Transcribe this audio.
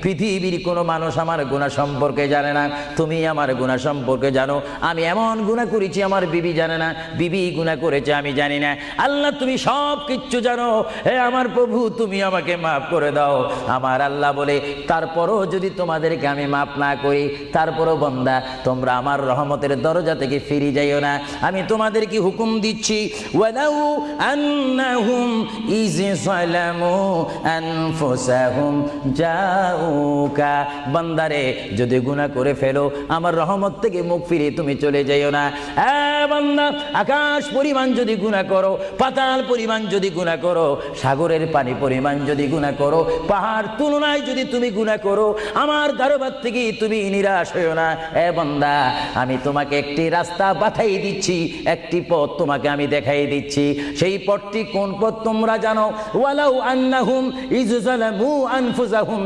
পৃথিবীর কোনো মানুষ আমার গুনাহ সম্পর্কে জানে না, তুমি আমার গুনাহ সম্পর্কে জানো। আমি এমন গুনাহ করেছি আমার বিবি জানে না, বিবি গুনাহ করেছে আমি জানি না। আল্লাহ তুমি সব কিচ্ছু জানো, হে আমার প্রভু তুমি আমাকে মাফ করে দাও। আমার আল্লাহ বলে, তারপরও যদি তোমাদেরকে আমি মাফ না করি, তারপরও বান্দা তোমরা আমার রহমতের দরজা থেকে ফিরে যাইও না। আমি তোমাদেরকে হুকুম দিচ্ছি, ওয়ালাউ আন্নাহুম ইয যালামু আনফুসাহুম জাউকা, বান্দারে যদি গুনাহ করে ফেলো আমার রহমত থেকে মুখ ফিরিয়ে তুমি চলে যাইও না। বান্দা, আকাশ পরিমাণ যদি গুনাহ করো, পাতাল পরিমাণ যদি গুনাহ করো, সাগরের পানি পরিমাণ যদি গুনাহ করো, পাহাড় তুলনায় যদি তুমি গুনাহ করো, আমার দরবার থেকে তুমি নিরাশ হইও না। বান্দা, আমি তোমাকে একটি রাস্তা বাতাই দিচ্ছি, একটি পথ তোমাকে আমি দেখাই দিচ্ছি। সেই পথটি কোন পথ তোমরা জানো? ওয়ালাউ আন্নাহুম ইয যালামু আনফুসাহুম